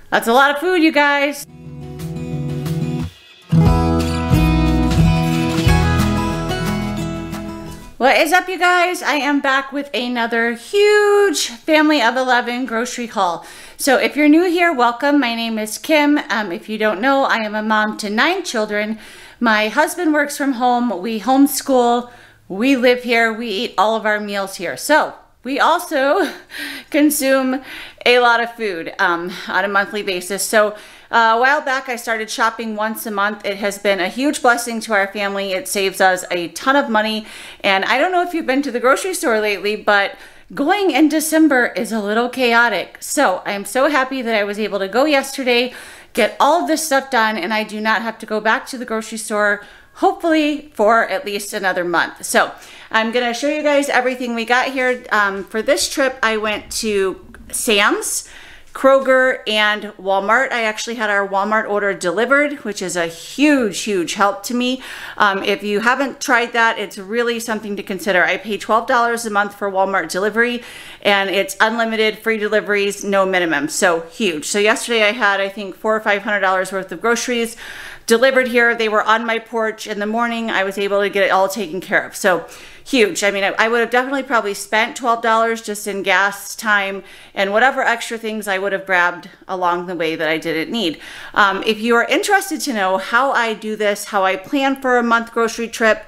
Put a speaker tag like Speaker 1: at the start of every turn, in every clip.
Speaker 1: That's a lot of food, you guys. What is up, you guys? I am back with another huge family of 11 grocery haul. So if you're new here, welcome. My name is Kim. If you don't know, I am a mom to 9 children. My husband works from home. We homeschool. We live here. We eat all of our meals here. So we also consume a lot of food on a monthly basis. So a while back, I started shopping once a month. It has been a huge blessing to our family. It saves us a ton of money. And I don't know if you've been to the grocery store lately, but going in December is a little chaotic. So I am so happy that I was able to go yesterday, get all of this stuff done, and I do not have to go back to the grocery store, hopefully for at least another month. So I'm gonna show you guys everything we got here. For this trip, I went to Sam's, Kroger, and Walmart. I actually had our Walmart order delivered, which is a huge help to me. If you haven't tried that, it's really something to consider. I pay $12 a month for Walmart delivery, and it's unlimited, free deliveries, no minimum. So huge. So yesterday I had, I think, $400 or $500 worth of groceries delivered here. They were on my porch in the morning. I was able to get it all taken care of. So huge. I mean, I would have definitely probably spent $12 just in gas, time, and whatever extra things I would have grabbed along the way that I didn't need. If you are interested to know how I do this, how I plan for a month grocery trip,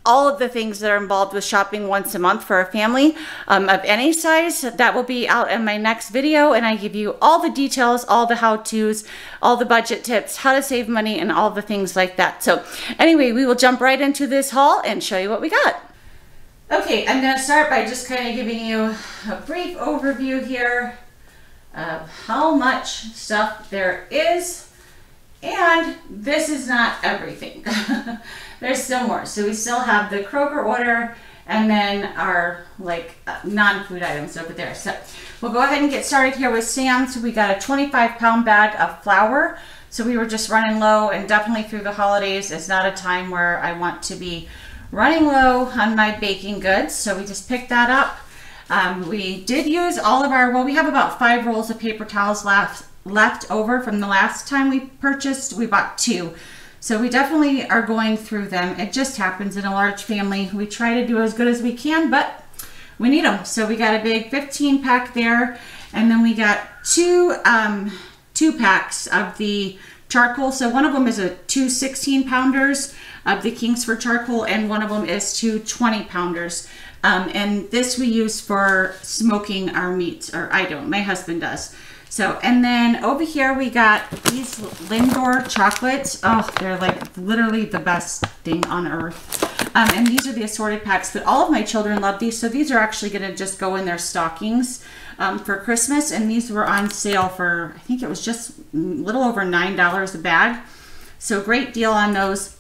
Speaker 1: all of the things that are involved with shopping once a month for a family of any size, that will be out in my next video, and I give you all the details, all the how-tos, all the budget tips, how to save money, and all the things like that. So anyway, we will jump right into this haul and show you what we got. Okay, I'm going to start by just kind of giving you a brief overview here of how much stuff there is, and this is not everything. There's still more. So we still have the Kroger order, and then our non-food items over there. So we'll go ahead and get started here with Sam's. We got a 25-pound bag of flour. So we were just running low, and definitely through the holidays is not a time where I want to be running low on my baking goods. So we just picked that up. We did use all of our, well, we have about 5 rolls of paper towels left over from the last time we purchased. We bought 2. So we definitely are going through them. It just happens in a large family. We try to do as good as we can, but we need them. So we got a big 15 pack there. And then we got 2 packs of the charcoal. So one of them is a 2 16-pounders of the Kingsford charcoal, and one of them is 2 20-pounders. And this we use for smoking our meats, or I don't, my husband does. So, and then over here we got these Lindor chocolates. Oh, they're like literally the best thing on earth. And these are the assorted packs, but all of my children love these. So these are actually gonna just go in their stockings for Christmas. And these were on sale for, I think it was just a little over $9 a bag. So great deal on those.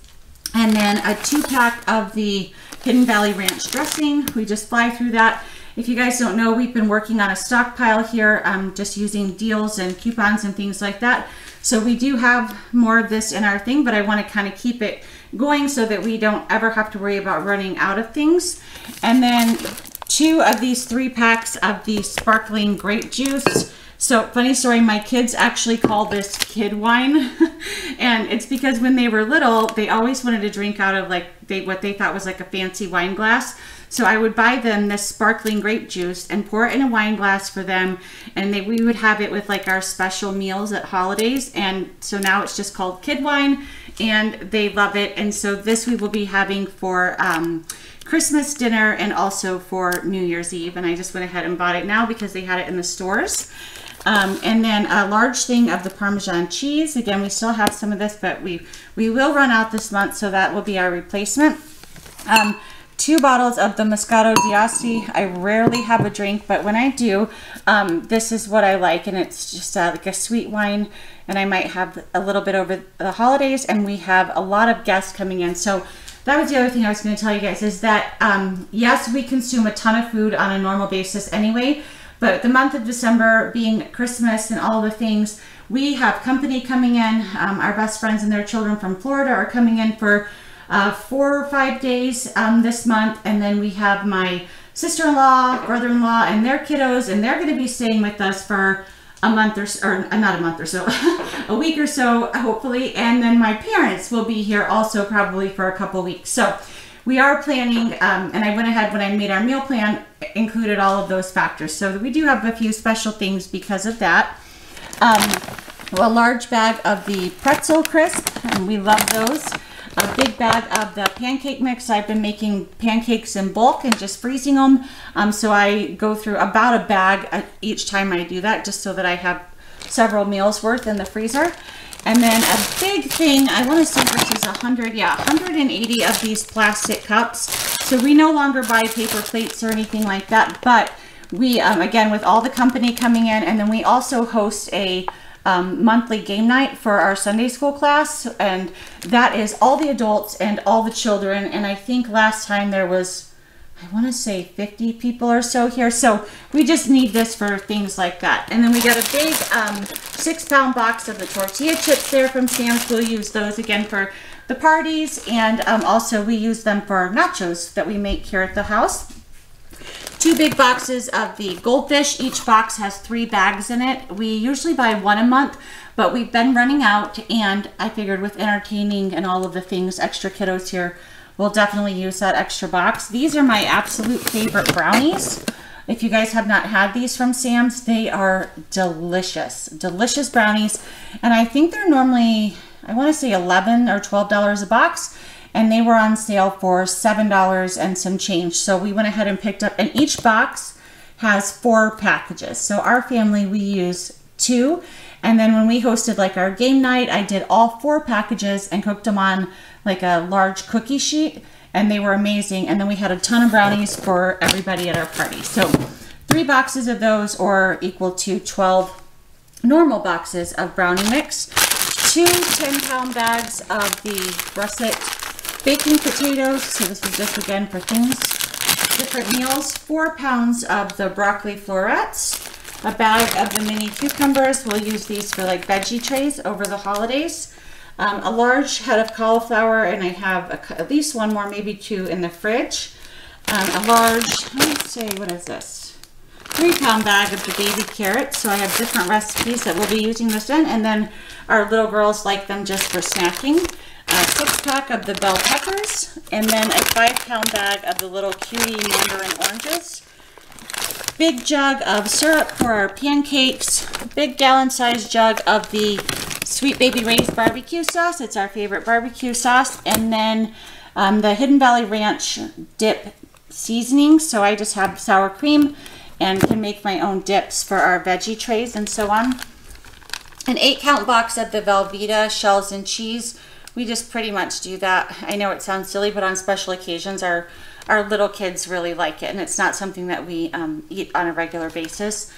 Speaker 1: And then a 2-pack of the Hidden Valley Ranch dressing. We just fly through that. If you guys don't know, we've been working on a stockpile here, just using deals and coupons and things like that. So we do have more of this in our thing, but I want to kind of keep it going so that we don't ever have to worry about running out of things. And then 2 of these 3 packs of the sparkling grape juice. So funny story, my kids actually call this kid wine. And it's because when they were little, they always wanted to drink out of what they thought was like a fancy wine glass. So I would buy them this sparkling grape juice and pour it in a wine glass for them. And we would have it with like our special meals at holidays. And so now it's just called kid wine, and they love it. And so this we will be having for Christmas dinner and also for New Year's Eve. And I just went ahead and bought it now because they had it in the stores. And then a large thing of the Parmesan cheese. Again, we still have some of this, but we will run out this month, so that will be our replacement. 2 bottles of the Moscato d'Asti. I rarely have a drink, but when I do, this is what I like, and it's just like a sweet wine, and I might have a little bit over the holidays, and we have a lot of guests coming in. So that was the other thing I was going to tell you guys, is that yes, we consume a ton of food on a normal basis anyway, but the month of December being Christmas and all the things, we have company coming in. Our best friends and their children from Florida are coming in for 4 or 5 days this month. And then we have my sister-in-law, brother-in-law, and their kiddos, and they're going to be staying with us for a month or not a month or so, a week or so, hopefully. And then my parents will be here also probably for a couple weeks. So we are planning, and I went ahead when I made our meal plan, included all of those factors. So we do have a few special things because of that. A large bag of the pretzel crisp, and we love those. A big bag of the pancake mix. I've been making pancakes in bulk and just freezing them. So I go through about a bag each time I do that, just so that I have several meals worth in the freezer. And then a big thing, I want to say this is 180 of these plastic cups. So we no longer buy paper plates or anything like that, but we, again, with all the company coming in, and then we also host a monthly game night for our Sunday school class, and that is all the adults and all the children. And I think last time there was, I want to say 50 people or so here. So we just need this for things like that. And then we got a big 6-pound box of the tortilla chips there from Sam's. We'll use those again for the parties, and also we use them for nachos that we make here at the house. 2 big boxes of the goldfish. Each box has 3 bags in it. We usually buy 1 a month, but we've been running out, and I figured with entertaining and all of the things, extra kiddos here, we'll definitely use that extra box. These are my absolute favorite brownies. If you guys have not had these from Sam's, they are delicious. Delicious brownies. And I think they're normally, I want to say $11 or $12 a box. And they were on sale for $7 and some change. So we went ahead and picked up, and each box has 4 packages. So our family, we use 2. And then when we hosted like our game night, I did all 4 packages and cooked them on like a large cookie sheet, and they were amazing. And then we had a ton of brownies for everybody at our party. So 3 boxes of those, or equal to 12 normal boxes of brownie mix. 2 10-pound bags of the russet baking potatoes. So this is just again for things, different meals. 4 pounds of the broccoli florets. A bag of the mini cucumbers. We'll use these for like veggie trays over the holidays. A large head of cauliflower, and I have at least 1 more, maybe 2 in the fridge. A large, let's say, what is this? 3-pound bag of the baby carrots. So I have different recipes that we'll be using this in, and then our little girls like them just for snacking. A 6-pack of the bell peppers, and then a 5-pound bag of the little cutie mandarin oranges. Big jug of syrup for our pancakes. Big gallon-sized jug of the Sweet Baby Ray's barbecue sauce. It's our favorite barbecue sauce. And then the Hidden Valley Ranch dip seasoning. So I just have sour cream and can make my own dips for our veggie trays and so on. An 8-count box of the Velveeta shells and cheese. We just pretty much do that. I know it sounds silly, but on special occasions, our little kids really like it, and it's not something that we eat on a regular basis.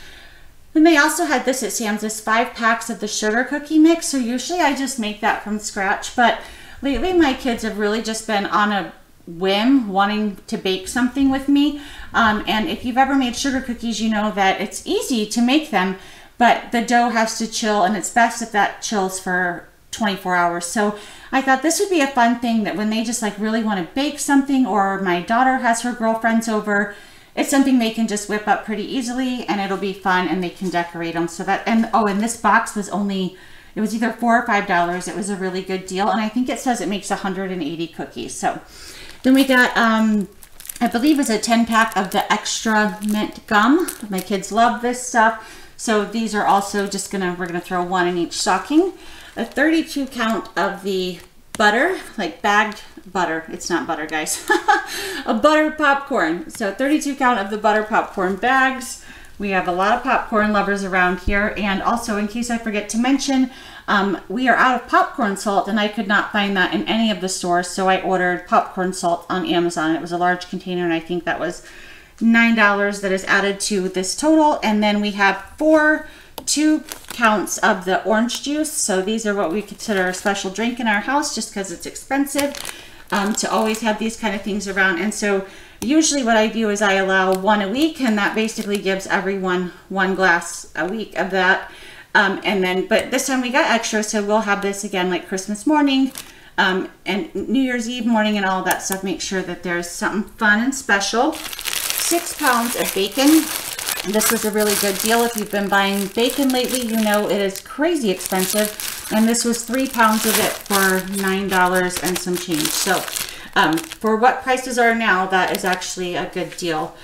Speaker 1: And they also had this at Sam's, this 5 packs of the sugar cookie mix. So usually I just make that from scratch, but lately my kids have really just been on a whim wanting to bake something with me. And if you've ever made sugar cookies, you know that it's easy to make them, but the dough has to chill, and it's best if that chills for 24 hours. So I thought this would be a fun thing that when they just like really want to bake something, or my daughter has her girlfriends over, it's something they can just whip up pretty easily, and it'll be fun, and they can decorate them. So that, and oh, and this box was only, it was either $4 or $5. It was a really good deal, and I think it says it makes 180 cookies. So then we got, I believe it's a 10-pack of the extra mint gum. My kids love this stuff. So these are also just we're gonna throw 1 in each stocking. A 32-count of the butter, like bagged butter. It's not butter, guys. A butter popcorn. So 32-count of the butter popcorn bags. We have a lot of popcorn lovers around here. And also, in case I forget to mention, we are out of popcorn salt, and I could not find that in any of the stores. So I ordered popcorn salt on Amazon. It was a large container, and I think that was $9 that is added to this total. And then we have 2 counts of the orange juice. So these are what we consider a special drink in our house, just because it's expensive to always have these kind of things around. And so usually what I do is I allow 1 a week, and that basically gives everyone 1 glass a week of that. And then, but this time we got extra, so we'll have this again like Christmas morning and New Year's Eve morning and all that stuff. Make sure that there's something fun and special. 6 pounds of bacon. This was a really good deal. If you've been buying bacon lately, you know it is crazy expensive. And this was 3 pounds of it for $9 and some change. So for what prices are now, that is actually a good deal.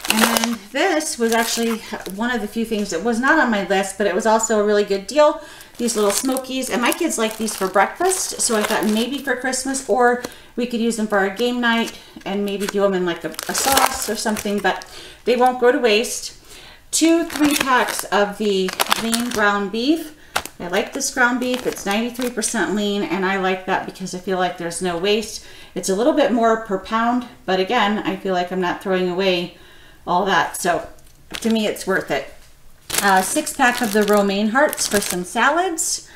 Speaker 1: And then this was actually one of the few things that was not on my list, but it was also a really good deal. These little Smokies, and my kids like these for breakfast. So I thought maybe for Christmas, or we could use them for our game night and maybe do them in like a sauce or something, but they won't go to waste. 2 3-packs of the lean ground beef. I like this ground beef. It's 93% lean, and I like that because I feel like there's no waste. It's a little bit more per pound, but again, I feel like I'm not throwing away all that. So to me, it's worth it. 6-pack of the romaine hearts for some salads.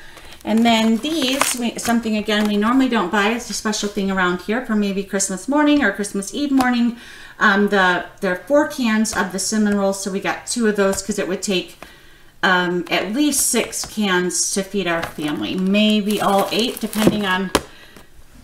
Speaker 1: And then these, something again we normally don't buy. It's a special thing around here for maybe Christmas morning or Christmas Eve morning. There are 4 cans of the cinnamon rolls, so we got 2 of those because it would take at least 6 cans to feed our family. Maybe all 8, depending on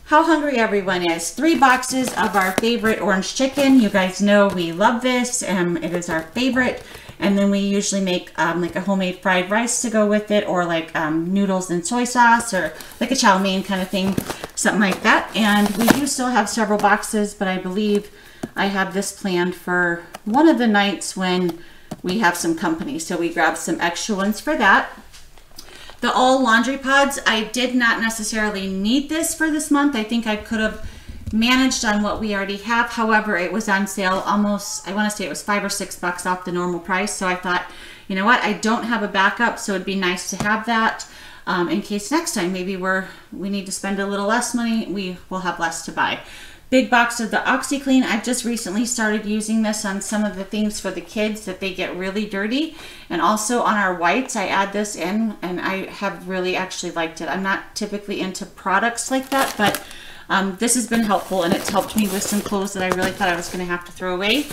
Speaker 1: how hungry everyone is. 3 boxes of our favorite orange chicken. You guys know we love this. It is our favorite. And then we usually make like a homemade fried rice to go with it, or like noodles and soy sauce, or like a chow mein kind of thing, something like that. And we do still have several boxes, but I believe I have this planned for one of the nights when we have some company. So we grabbed some extra ones for that. The all laundry pods, I did not necessarily need this for this month. I think I could have managed on what we already have. However, it was on sale almost, I want to say it was $5 or $6 off the normal price. So I thought, you know what, I don't have a backup, so it'd be nice to have that in case next time maybe we need to spend a little less money, we will have less to buy. Big box of the OxiClean. I've just recently started using this on some of the things for the kids that they get really dirty, and also on our whites I add this in, and I have really actually liked it. I'm not typically into products like that, but this has been helpful, and it's helped me with some clothes that I really thought I was going to have to throw away.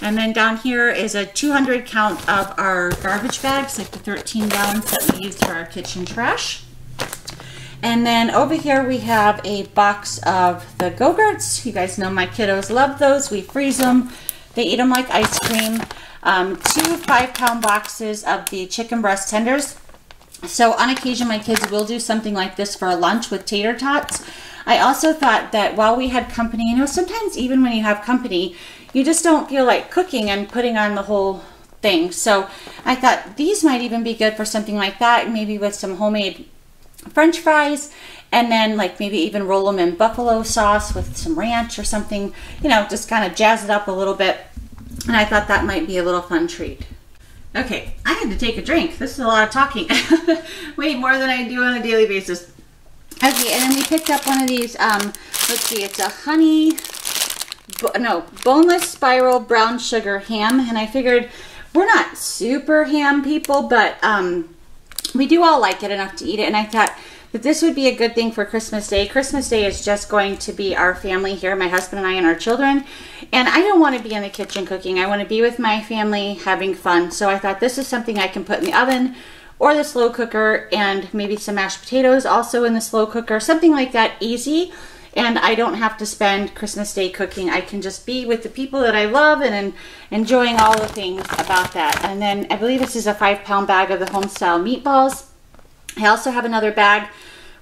Speaker 1: And then down here is a 200 count of our garbage bags, like the 13 gallons that we use for our kitchen trash. And then over here we have a box of the Go-Gurts. You guys know my kiddos love those. We freeze them. They eat them like ice cream. 2 5-pound boxes of the chicken breast tenders. So on occasion my kids will do something like this for a lunch with tater tots. I also thought that while we had company, you know, sometimes even when you have company, you just don't feel like cooking and putting on the whole thing. So I thought these might even be good for something like that, maybe with some homemade French fries, and then like maybe even roll them in buffalo sauce with some ranch or something, you know, just kind of jazz it up a little bit. And I thought that might be a little fun treat. Okay, I had to take a drink. This is a lot of talking. Way more than I do on a daily basis. Okay, and then we picked up one of these, let's see, it's a boneless spiral brown sugar ham. And I figured we're not super ham people, but we do all like it enough to eat it. And I thought that this would be a good thing for Christmas Day. Christmas Day is just going to be our family here, my husband and I and our children. And I don't want to be in the kitchen cooking. I want to be with my family having fun. So I thought this is something I can put in the oven or the slow cooker, and maybe some mashed potatoes also in the slow cooker, something like that, easy. And I don't have to spend Christmas Day cooking. I can just be with the people that I love and enjoying all the things about that. And then I believe this is a 5-pound bag of the Homestyle meatballs. I also have another bag.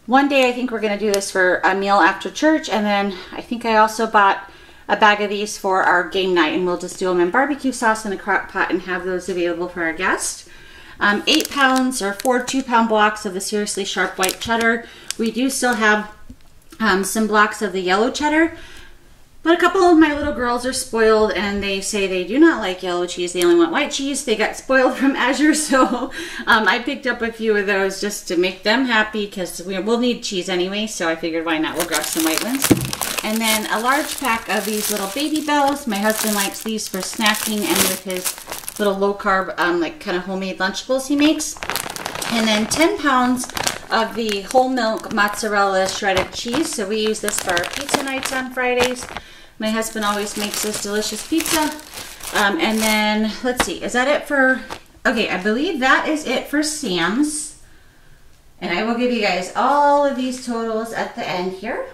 Speaker 1: One day I think we're going to do this for a meal after church, and then I think I also bought a bag of these for our game night, and we'll just do them in barbecue sauce in a crock pot and have those available for our guests. 8 pounds or 4 2-pound blocks of the Seriously Sharp white cheddar. We do still have some blocks of the yellow cheddar, but a couple of my little girls are spoiled and they say they do not like yellow cheese. They only want white cheese. They got spoiled from Azure, so I picked up a few of those just to make them happy, because we'll need cheese anyway, so I figured why not, we'll grab some white ones. And then a large pack of these little Baby Bells. My husband likes these for snacking and with his little low carb, like kind of homemade Lunchables he makes. And then 10 pounds of the whole milk mozzarella shredded cheese. So we use this for our pizza nights on Fridays. My husband always makes this delicious pizza. And then, let's see, is that it for, okay, I believe that is it for Sam's. And I will give you guys all of these totals at the end here.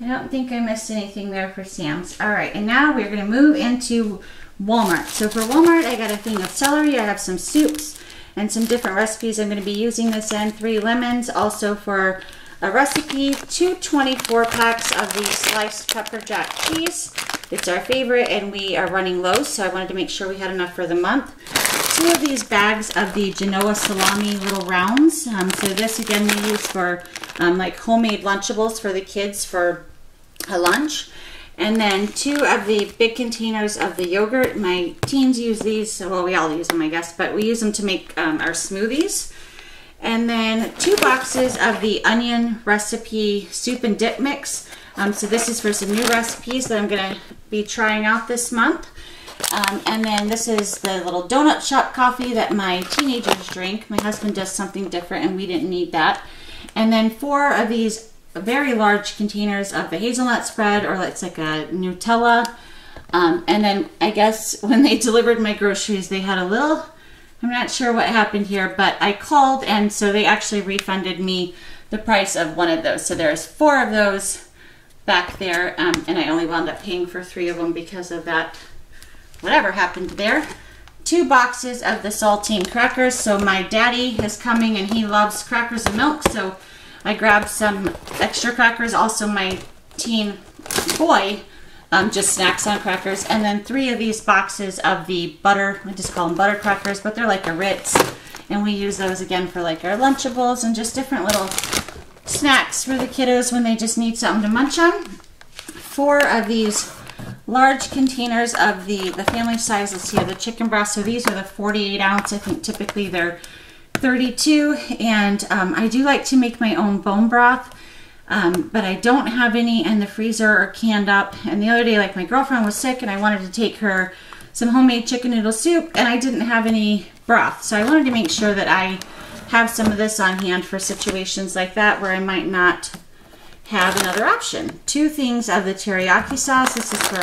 Speaker 1: I don't think I missed anything there for Sam's. All right, and now we're going to move into Walmart. So for Walmart, I got a thing of celery. I have some soups and some different recipes I'm going to be using this in. 3 lemons. Also for a recipe, 2 24 packs of the sliced pepper jack cheese. It's our favorite and we are running low, so I wanted to make sure we had enough for the month. 2 of these bags of the Genoa salami little rounds. So this again we use for like homemade Lunchables for the kids for a lunch. And then 2 of the big containers of the yogurt. My teens use these, well we all use them I guess, but we use them to make our smoothies. And then 2 boxes of the onion recipe soup and dip mix. So this is for some new recipes that I'm going to be trying out this month. And then this is the little donut shop coffee that my teenagers drink. My husband does something different and we didn't need that. And then 4 of these very large containers of the hazelnut spread, or it's like a Nutella. And then I guess when they delivered my groceries, they had a little, I'm not sure what happened here, but I called and so they actually refunded me the price of 1 of those. So there's 4 of those back there, and I only wound up paying for 3 of them because of that, whatever happened there. 2 boxes of the saltine crackers. So my daddy is coming and he loves crackers and milk, so I grabbed some extra crackers. Also my teen boy just snacks on crackers. And then 3 of these boxes of the butter, I just call them butter crackers, but they're like a Ritz, and we use those again for like our Lunchables and just different little snacks for the kiddos when they just need something to munch on. 4 of these large containers of the family sizes here, the chicken breast. So these are the 48 ounce. I think typically they're 32. And I do like to make my own bone broth, but I don't have any in the freezer or canned up. And the other day, like my girlfriend was sick and I wanted to take her some homemade chicken noodle soup and I didn't have any broth. So I wanted to make sure that I have some of this on hand for situations like that where I might not have another option. 2 things of the teriyaki sauce. This is for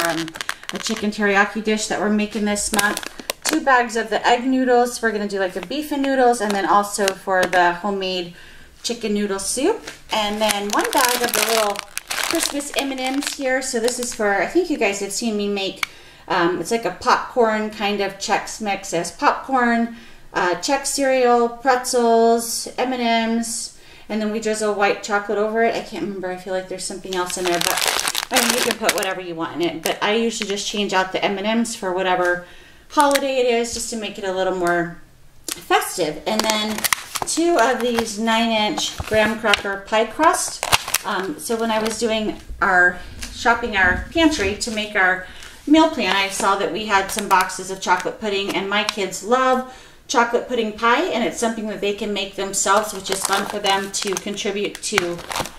Speaker 1: a chicken teriyaki dish that we're making this month. 2 bags of the egg noodles. We're going to do like a beef and noodles, and then also for the homemade chicken noodle soup. And then 1 bag of the little Christmas M&Ms here. So this is for, I think you guys have seen me make, it's like a popcorn kind of Chex Mix. As popcorn, Chex cereal, pretzels, M&Ms, and then we drizzle white chocolate over it. I can't remember. I feel like there's something else in there, but I mean, you can put whatever you want in it. But I usually just change out the M&Ms for whatever holiday it is, just to make it a little more festive. And then 2 of these 9-inch graham cracker pie crust. So when I was doing shopping our pantry to make our meal plan, I saw that we had some boxes of chocolate pudding, and my kids love chocolate pudding pie, and it's something that they can make themselves, which is fun for them to contribute to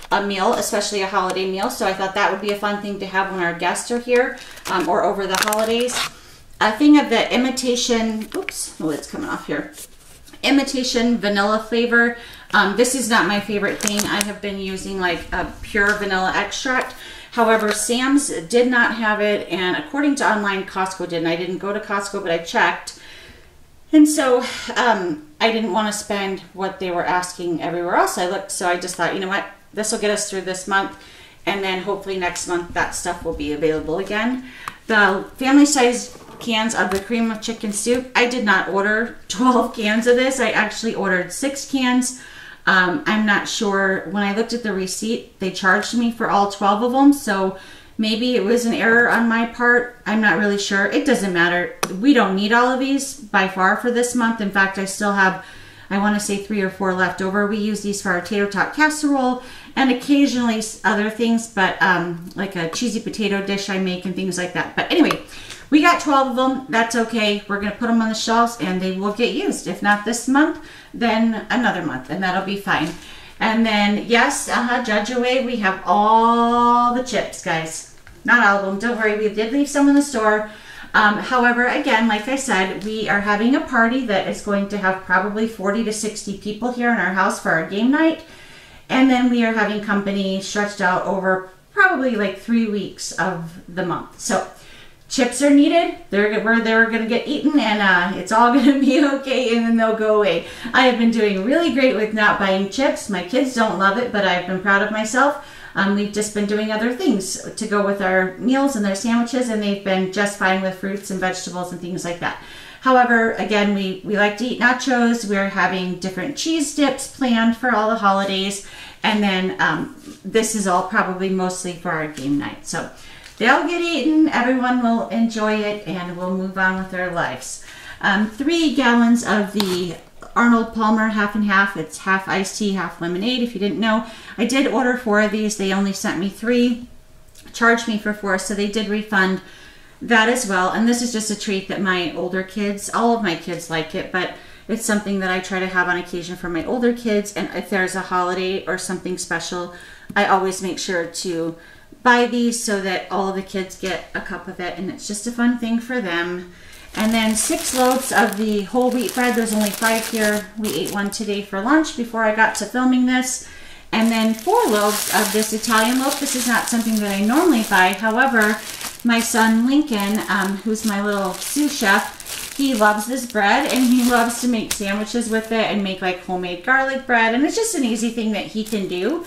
Speaker 1: a meal, especially a holiday meal. So I thought that would be a fun thing to have when our guests are here, or over the holidays. A thing of the imitation, oops, the lid's coming off here. Imitation vanilla flavor. This is not my favorite thing. I have been using like a pure vanilla extract. However, Sam's did not have it, and according to online, Costco did. And I didn't go to Costco, but I checked. And so I didn't want to spend what they were asking everywhere else I looked. So I just thought, you know what, this will get us through this month. And then hopefully next month that stuff will be available again. The family size cans of the cream of chicken soup. I did not order 12 cans of this. I actually ordered 6 cans. I'm not sure. When I looked at the receipt, they charged me for all 12 of them. So maybe it was an error on my part. I'm not really sure. It doesn't matter. We don't need all of these by far for this month. In fact, I still have, I want to say 3 or 4 left over. We use these for our tater tot casserole and occasionally other things, but like a cheesy potato dish I make and things like that. But anyway, we got 12 of them. That's okay. We're going to put them on the shelves and they will get used. If not this month, then another month, and that'll be fine. And then, yes, judge away. We have all the chips, guys. Not all of them. Don't worry. We did leave some in the store. However, again, like I said, we are having a party that is going to have probably 40 to 60 people here in our house for our game night. And then we are having company stretched out over probably like 3 weeks of the month. So chips are needed. They're going to get eaten, and it's all going to be okay, and then they'll go away. I have been doing really great with not buying chips. My kids don't love it, but I've been proud of myself. We've just been doing other things to go with our meals and their sandwiches, and they've been just fine with fruits and vegetables and things like that. However, again, we like to eat nachos. We're having different cheese dips planned for all the holidays. And then this is all probably mostly for our game night. So they'll get eaten, everyone will enjoy it, and we'll move on with our lives. 3 gallons of the Arnold Palmer half and half. It's half iced tea, half lemonade, if you didn't know. I did order 4 of these. They only sent me 3, charged me for 4, so they did refund that as well. And this is just a treat that my older kids, all of my kids like it, but it's something that I try to have on occasion for my older kids. And if there's a holiday or something special, I always make sure to buy these so that all of the kids get a cup of it, and it's just a fun thing for them. And then 6 loaves of the whole wheat bread. There's only 5 here. We ate 1 today for lunch before I got to filming this. And then 4 loaves of this Italian loaf. This is not something that I normally buy. However, my son Lincoln, who's my little sous chef, he loves this bread, and he loves to make sandwiches with it and make like homemade garlic bread. And it's just an easy thing that he can do.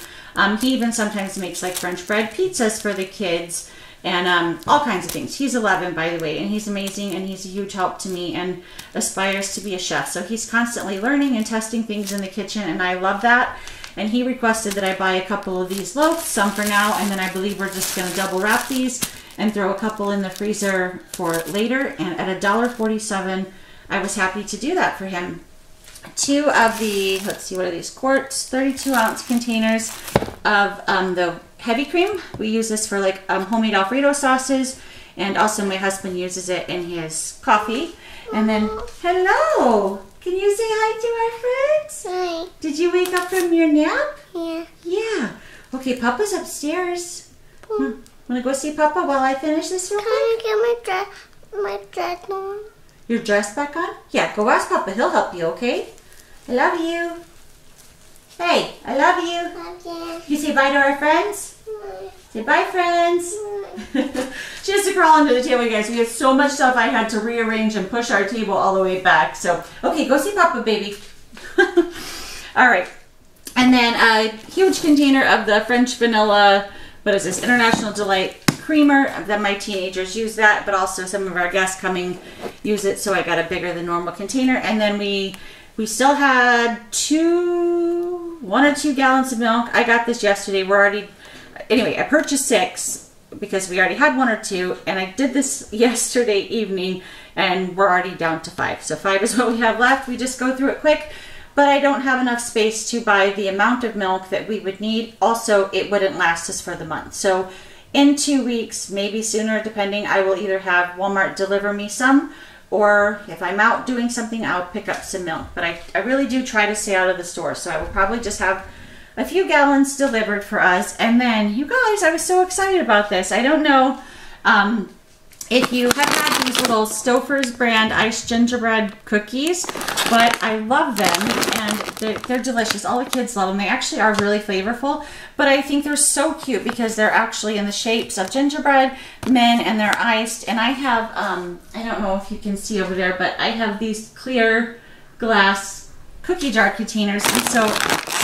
Speaker 1: He even sometimes makes like French bread pizzas for the kids and all kinds of things. He's 11, by the way, and he's amazing, and he's a huge help to me and aspires to be a chef. So he's constantly learning and testing things in the kitchen, and I love that. And he requested that I buy a couple of these loaves, some for now, and then I believe we're just going to double wrap these and throw a couple in the freezer for later. And at $1.47, I was happy to do that for him. 2 of the, let's see, what are these, quarts, 32-ounce containers of the heavy cream. We use this for like homemade Alfredo sauces, and also my husband uses it in his coffee. And then, hello! Can you say hi to our friends?
Speaker 2: Hi.
Speaker 1: Did you wake up from your nap?
Speaker 2: Yeah.
Speaker 1: Yeah. Okay, Papa's upstairs. Wanna go see Papa while I finish this real quick?
Speaker 2: Can I get my dress on?
Speaker 1: Your dress back on? Yeah, go ask Papa. He'll help you, okay? I love you. Hey, I love you.
Speaker 2: Love you.
Speaker 1: You say bye to our friends? Say bye, friends. She has to crawl under the table, you guys. We have so much stuff I had to rearrange and push our table all the way back. So, okay, go see Papa, baby. All right. And then a huge container of the French vanilla, what is this, International Delight creamer. That my teenagers use that, but also some of our guests coming use it. So I got a bigger than normal container. And then we still had 1 or 2 gallons of milk. I got this yesterday. We're already, anyway, I purchased 6 because we already had 1 or 2, and I did this yesterday evening, and we're already down to 5. So 5 is what we have left. We just go through it quick, but I don't have enough space to buy the amount of milk that we would need. Also, it wouldn't last us for the month. So in 2 weeks, maybe sooner, depending, I will either have Walmart deliver me some, or if I'm out doing something, I'll pick up some milk. But I really do try to stay out of the store, so I will probably just have a few gallons delivered for us. And then, you guys, I was so excited about this. I don't know if you have had these little Stouffer's brand iced gingerbread cookies, but I love them, and they're delicious. All the kids love them. They actually are really flavorful, but I think they're so cute because they're actually in the shapes of gingerbread men, and they're iced. And I have, I don't know if you can see over there, but I have these clear glass cookie jar containers, and so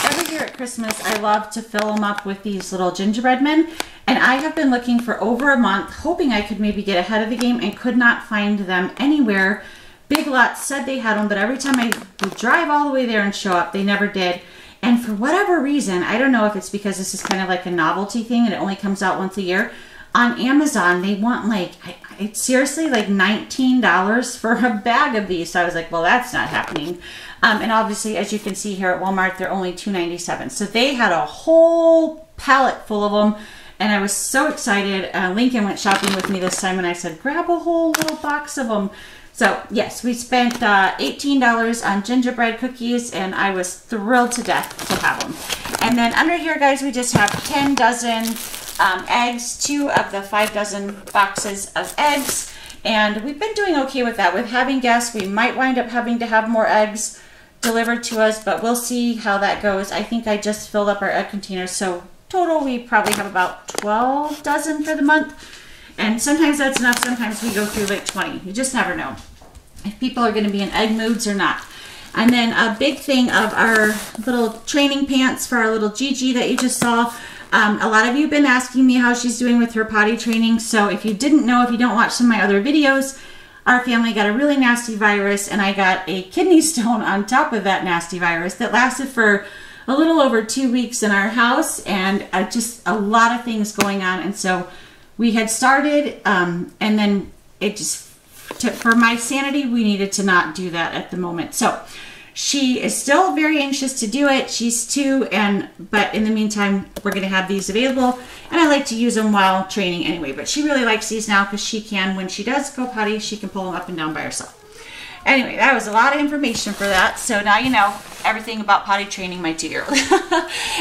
Speaker 1: every year at Christmas, I love to fill them up with these little gingerbread men. And I have been looking for over a month, hoping I could maybe get ahead of the game, and could not find them anywhere. Big Lots said they had them, but every time I would drive all the way there and show up, they never did. And for whatever reason, I don't know if it's because this is kind of like a novelty thing and it only comes out once a year. On Amazon, they want like, it's seriously like $19 for a bag of these. So I was like, well, that's not happening. And obviously, as you can see here at Walmart, they're only $2.97. So they had a whole pallet full of them. And I was so excited. Lincoln went shopping with me this time, and I said, grab a whole little box of them. So yes, we spent $18 on gingerbread cookies, and I was thrilled to death to have them. And then under here, guys, we just have 10 dozen eggs, 2 of the 5 dozen boxes of eggs. And we've been doing okay with that. With having guests, we might wind up having to have more eggs delivered to us, but we'll see how that goes. I think I just filled up our egg containers, so total we probably have about 12 dozen for the month. And sometimes that's enough, sometimes we go through like 20. You just never know if people are going to be in egg moods or not. And then a big thing of our little training pants for our little Gigi that you just saw. A lot of you have been asking me how she's doing with her potty training. So if you didn't know, if you don't watch some of my other videos, our family got a really nasty virus, and I got a kidney stone on top of that nasty virus that lasted for a little over 2 weeks in our house, and just a lot of things going on. And so we had started, and then it just, for my sanity, we needed to not do that at the moment. So she is still very anxious to do it. She's 2, but in the meantime, we're going to have these available, and I like to use them while training anyway. But she really likes these now because she can, when she does go potty, she can pull them up and down by herself. Anyway, that was a lot of information for that. So now you know everything about potty training my 2-year-old.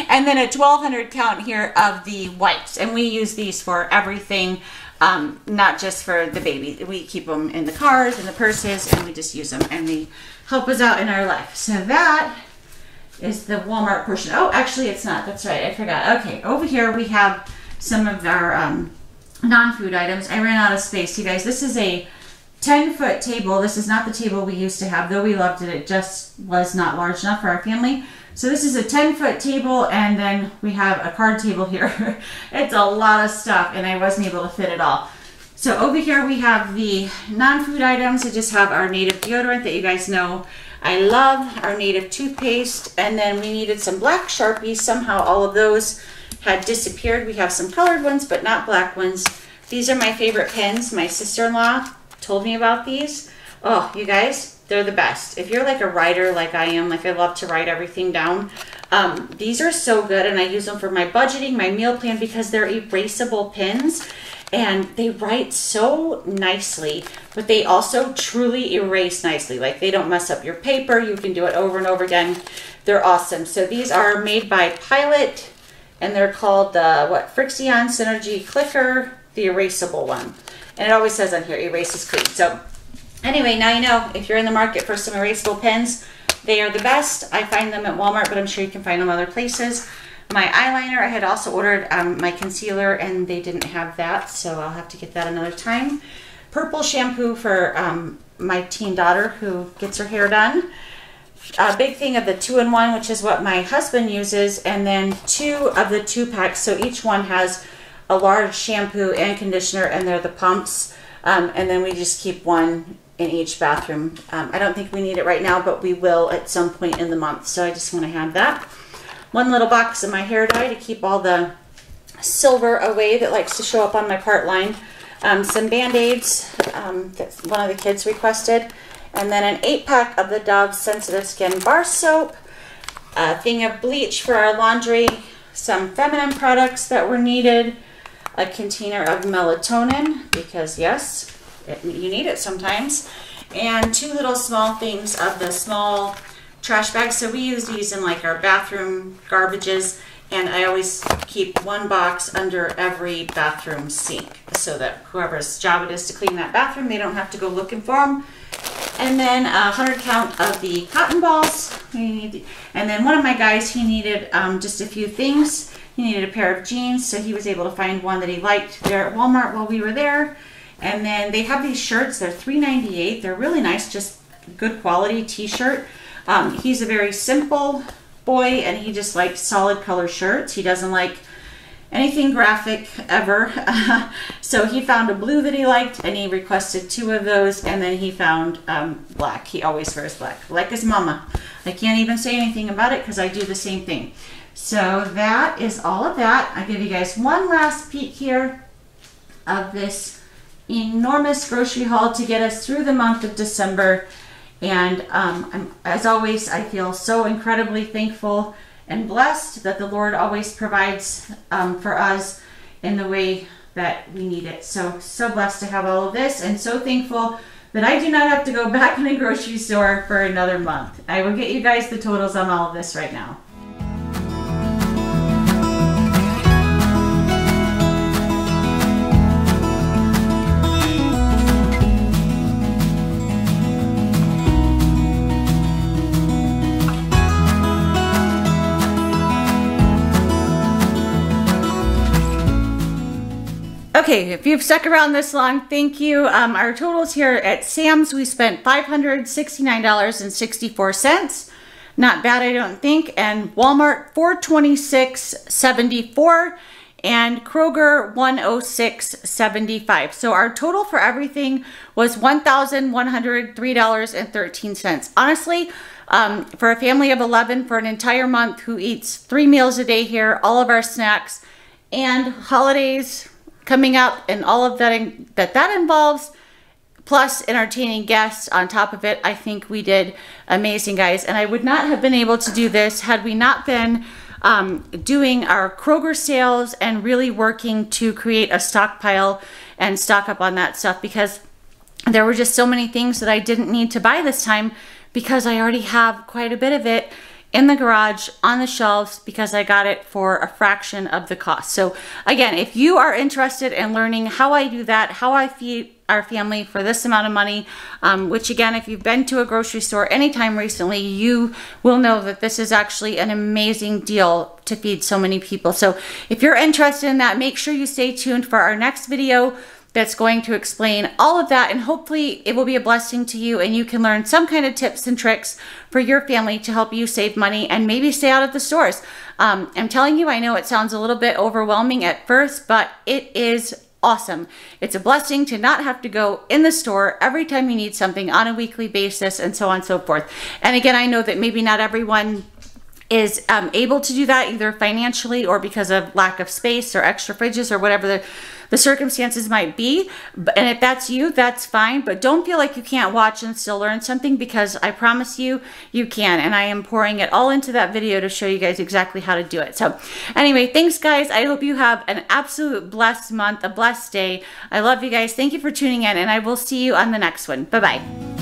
Speaker 1: And then a 1200 count here of the wipes, and we use these for everything. Not just for the baby. We keep them in the cars and the purses, and we just use them, and they help us out in our life. So that is the Walmart portion. Oh, actually it's not. That's right. I forgot. Okay, over here we have some of our non-food items. I ran out of space, you guys. This is a 10-foot table. This is not the table we used to have, though we loved it. It just was not large enough for our family. So this is a 10-foot table, and then we have a card table here. It's a lot of stuff, and I wasn't able to fit it all. So over here we have the non-food items. I just have our native deodorant that you guys know I love, our native toothpaste, and then we needed some black Sharpies. Somehow all of those had disappeared. We have some colored ones, but not black ones. These are my favorite pens. My sister-in-law told me about these. Oh, you guys, they're the best. If you're like a writer like I am, like I love to write everything down, these are so good, and I use them for my budgeting, my meal plan, because they're erasable pens, and they write so nicely, but they also truly erase nicely. Like, they don't mess up your paper. You can do it over and over again. They're awesome. So these are made by Pilot, and they're called the Frixion Synergy Clicker, the erasable one. And it always says on here, erases clean. So anyway, now you know, if you're in the market for some erasable pens, they are the best. I find them at Walmart, but I'm sure you can find them other places. My eyeliner, I had also ordered my concealer, and they didn't have that, so I'll have to get that another time. Purple shampoo for my teen daughter who gets her hair done. A big thing of the 2-in-1, which is what my husband uses, and then 2 of the 2-packs, so each one has a large shampoo and conditioner, and they're the pumps, and then we just keep one in each bathroom. I don't think we need it right now, but we will at some point in the month, so I just want to have that. One little box of my hair dye to keep all the silver away that likes to show up on my part line. Some Band-Aids that one of the kids requested, and then an 8-pack of the Dove Sensitive Skin Bar Soap, a thing of bleach for our laundry, some feminine products that were needed, a container of melatonin, because yes, you need it sometimes, and 2 little small things of the small trash bags. So we use these in like our bathroom garbages, and I always keep 1 box under every bathroom sink so that whoever's job it is to clean that bathroom, they don't have to go looking for them. And then a 100 count of the cotton balls. And then one of my guys, he needed just a few things. He needed a pair of jeans, so he was able to find one that he liked there at Walmart while we were there. And then they have these shirts. They're $3.98. They're really nice, just good quality t-shirt. He's a very simple boy, and he just likes solid color shirts. He doesn't like anything graphic ever. So he found a blue that he liked, and he requested 2 of those, and then he found black. He always wears black, like his mama. I can't even say anything about it because I do the same thing. So that is all of that. I'll give you guys one last peek here of this enormous grocery haul to get us through the month of December. And as always, I feel so incredibly thankful and blessed that the Lord always provides for us in the way that we need it. So blessed to have all of this, and so thankful that I do not have to go back in a grocery store for another month. I will get you guys the totals on all of this right now. Okay, if you've stuck around this long, thank you. Our totals here at Sam's, we spent $569.64. Not bad, I don't think. And Walmart $426.74 and Kroger $106.75. So our total for everything was $1,103.13. Honestly, for a family of 11 for an entire month who eats 3 meals a day here, all of our snacks and holidays coming up and all of that involves, plus entertaining guests on top of it, I think we did amazing, guys. And I would not have been able to do this had we not been doing our Kroger sales and really working to create a stockpile and stock up on that stuff, because there were just so many things that I didn't need to buy this time because I already have quite a bit of it in the garage on the shelves because I got it for a fraction of the cost. So again, if you are interested in learning how I do that, how I feed our family for this amount of money, which again, if you've been to a grocery store anytime recently, you will know that this is actually an amazing deal to feed so many people. So if you're interested in that, make sure you stay tuned for our next video that's going to explain all of that, and hopefully it will be a blessing to you and you can learn some kind of tips and tricks for your family to help you save money and maybe stay out of the stores. I'm telling you, I know it sounds a little bit overwhelming at first, but it is awesome. It's a blessing to not have to go in the store every time you need something on a weekly basis and so on and so forth. And again, I know that maybe not everyone is able to do that either financially or because of lack of space or extra fridges or whatever the circumstances might be. And if that's you, that's fine, but don't feel like you can't watch and still learn something, because I promise you, you can. And I am pouring it all into that video to show you guys exactly how to do it. So anyway, thanks guys. I hope you have an absolute blessed month, a blessed day. I love you guys. Thank you for tuning in, and I will see you on the next one. Bye-bye.